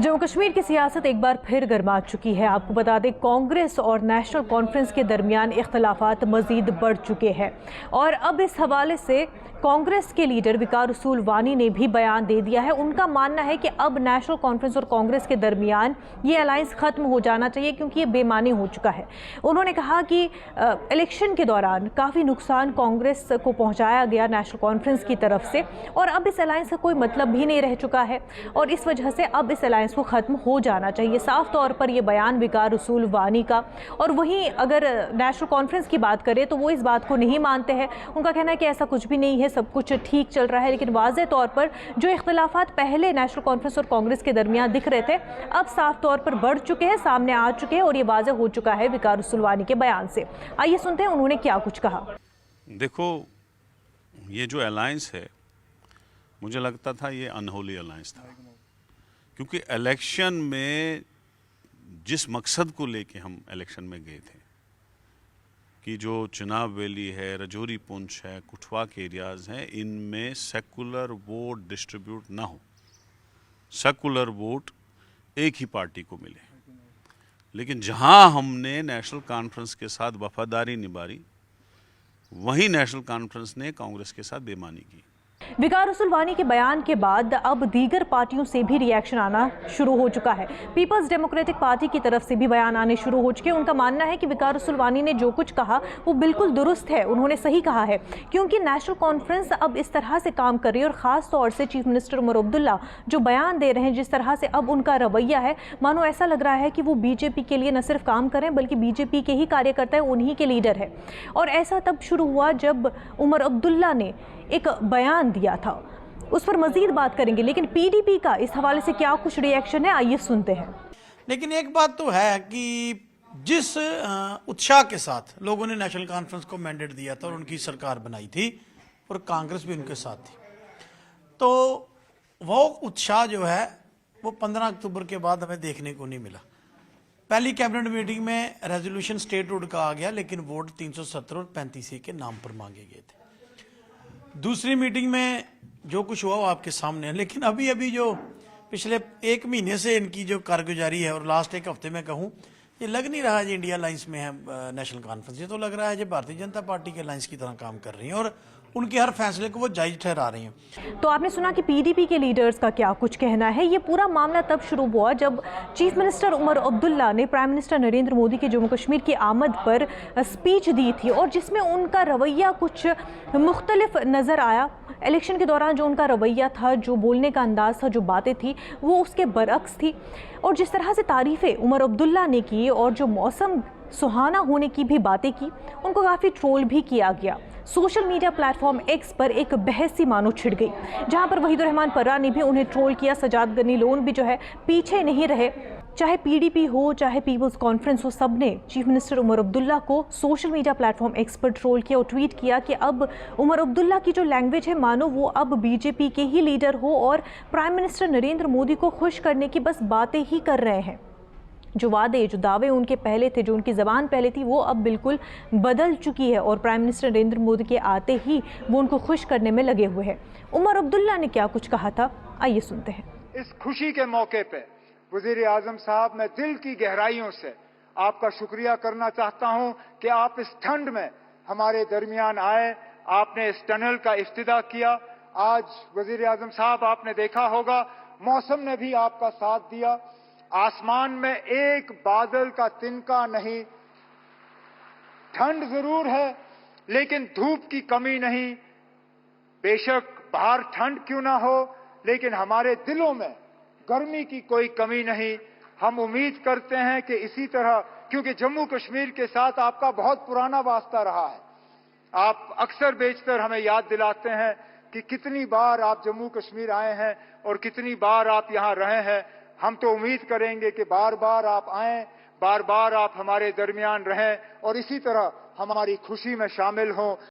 जम्मू कश्मीर की सियासत एक बार फिर गर्मा चुकी है। आपको बता दें, कांग्रेस और नेशनल कॉन्फ्रेंस के दरमियान इख्तलाफात मजीद बढ़ चुके हैं और अब इस हवाले से कांग्रेस के लीडर वकार रसूल वानी ने भी बयान दे दिया है। उनका मानना है कि अब नेशनल कॉन्फ्रेंस और कांग्रेस के दरमियान ये अलायंस खत्म हो जाना चाहिए क्योंकि ये बेमानी हो चुका है। उन्होंने कहा कि इलेक्शन के दौरान काफ़ी नुकसान कांग्रेस को पहुंचाया गया नेशनल कॉन्फ्रेंस की तरफ से और अब इस अलायंस का कोई मतलब भी नहीं रह चुका है और इस वजह से अब इस अलायंस को ख़त्म हो जाना चाहिए। साफ तौर पर यह बयान वकार रसूल वानी का। और वहीं अगर नेशनल कॉन्फ्रेंस की बात करें तो वो इस बात को नहीं मानते हैं। उनका कहना है कि ऐसा कुछ भी नहीं है, सब कुछ ठीक चल रहा है, लेकिन वाज़े तौर पर जो इख्तलाफात पहले नेशनल कॉन्फ्रेंस और कांग्रेस के दरमियान दिख रहे थे अब साफ तौर पर बढ़ चुके हैं, सामने आ चुके हैं और ये वाज़े हो चुका है वकार रसूल वानी के बयान से। आइए सुनते हैं उन्होंने क्या कुछ कहा। देखो, ये जो अलायंस है मुझे लगता था ये अनहोली अलायंस था, क्योंकि इलेक्शन में जिस मकसद को लेके हम इलेक्शन में गए थे कि जो चुनाव वैली है, रजौरी पुंछ है, कुठवा के एरियाज़ हैं, इनमें सेकुलर वोट डिस्ट्रीब्यूट ना हो, सेकुलर वोट एक ही पार्टी को मिले। लेकिन जहां हमने नेशनल कॉन्फ्रेंस के साथ वफादारी निभाई, वहीं नेशनल कॉन्फ्रेंस ने कांग्रेस के साथ बेईमानी की। वकार रसूल वानी के बयान के बाद अब दीगर पार्टियों से भी रिएक्शन आना शुरू हो चुका है। पीपल्स डेमोक्रेटिक पार्टी की तरफ से भी बयान आने शुरू हो चुके हैं। उनका मानना है कि वकार रसूल वानी ने जो कुछ कहा वो बिल्कुल दुरुस्त है, उन्होंने सही कहा है, क्योंकि नेशनल कॉन्फ्रेंस अब इस तरह से काम कर रही है और ख़ास तौर से चीफ मिनिस्टर उमर अब्दुल्ला जो बयान दे रहे हैं, जिस तरह से अब उनका रवैया है, मानो ऐसा लग रहा है कि वो बीजेपी के लिए न सिर्फ काम करें बल्कि बीजेपी के ही कार्यकर्ता हैं, उन्हीं के लीडर है। और ऐसा तब शुरू हुआ जब उमर अब्दुल्ला ने एक बयान दिया था। उस पर मजीद बात करेंगे, लेकिन पीडीपी का इस हवाले से क्या कुछ रिएक्शन है, आइए सुनते हैं। लेकिन एक बात तो है कि जिस उत्साह के साथ लोगों ने नेशनल कॉन्फ्रेंस को मैंडेट दिया था और उनकी सरकार बनाई थी और कांग्रेस भी उनके साथ थी, तो वो उत्साह जो है वो 15 अक्टूबर के बाद हमें देखने को नहीं मिला। पहली कैबिनेट मीटिंग में रेजोल्यूशन स्टेटहुड का आ गया, लेकिन वोट 370 और 35 के नाम पर मांगे गए थे। दूसरी मीटिंग में जो कुछ हुआ वो आपके सामने है, लेकिन अभी जो पिछले एक महीने से इनकी जो कारगुजारी है और लास्ट एक हफ्ते में कहूँ, ये लग नहीं रहा है इंडिया अलायंस में है नेशनल कॉन्फ्रेंस। ये तो लग रहा है जो भारतीय जनता पार्टी के अलायंस की तरह काम कर रही है और उनके हर फैसले को वो जायज ठहरा रही हैं। तो आपने सुना कि पीडीपी के लीडर्स का क्या कुछ कहना है। ये पूरा मामला तब शुरू हुआ जब चीफ मिनिस्टर उमर अब्दुल्ला ने प्राइम मिनिस्टर नरेंद्र मोदी के जम्मू कश्मीर की आमद पर स्पीच दी थी और जिसमें उनका रवैया कुछ मुख्तलिफ नज़र आया। इलेक्शन के दौरान जो उनका रवैया था, जो बोलने का अंदाज़ था, जो बातें थी, वो उसके बरअक्स थी। और जिस तरह से तारीफ़ें उमर अब्दुल्ला ने की और जो मौसम सुहाना होने की भी बातें की, उनको काफ़ी ट्रोल भी किया गया। सोशल मीडिया प्लेटफॉर्म एक्स पर एक बहस सी मानो छिड़ गई, जहां पर वहीदुर रहमान पर्रा ने भी उन्हें ट्रोल किया। सजाद गनी लोन भी जो है पीछे नहीं रहे। चाहे पीडीपी हो, चाहे पीपल्स कॉन्फ्रेंस हो, सब ने चीफ मिनिस्टर उमर अब्दुल्ला को सोशल मीडिया प्लेटफॉर्म एक्स पर ट्रोल किया और ट्वीट किया कि अब उमर अब्दुल्ला की जो लैंग्वेज है, मानो वो अब बीजेपी के ही लीडर हो और प्राइम मिनिस्टर नरेंद्र मोदी को खुश करने की बस बातें ही कर रहे हैं। जो वादे, जो दावे उनके पहले थे, जो उनकी ज़बान पहले थी, वो अब बिल्कुल बदल चुकी है और प्राइम मिनिस्टर नरेंद्र मोदी के आते ही वो उनको खुश करने में लगे हुए हैं। उमर अब्दुल्ला ने क्या कुछ कहा था, आइए सुनते हैं। इस खुशी के मौके पे वजीर आजम साहब, मैं दिल की गहराइयों से आपका शुक्रिया करना चाहता हूं कि आप इस ठंड में हमारे दरमियान आए, आपने इस टनल का इफ्तिदा किया। आज वजीर आजम साहब, आपने देखा होगा मौसम ने भी आपका साथ दिया। आसमान में एक बादल का तिनका नहीं। ठंड जरूर है लेकिन धूप की कमी नहीं। बेशक बाहर ठंड क्यों ना हो, लेकिन हमारे दिलों में गर्मी की कोई कमी नहीं। हम उम्मीद करते हैं कि इसी तरह, क्योंकि जम्मू कश्मीर के साथ आपका बहुत पुराना वास्ता रहा है। आप अक्सर बेशतर हमें याद दिलाते हैं कि कितनी बार आप जम्मू कश्मीर आए हैं और कितनी बार आप यहां रहे हैं। हम तो उम्मीद करेंगे कि बार बार आप आएं, बार बार आप हमारे दरमियान रहें और इसी तरह हमारी खुशी में शामिल हों।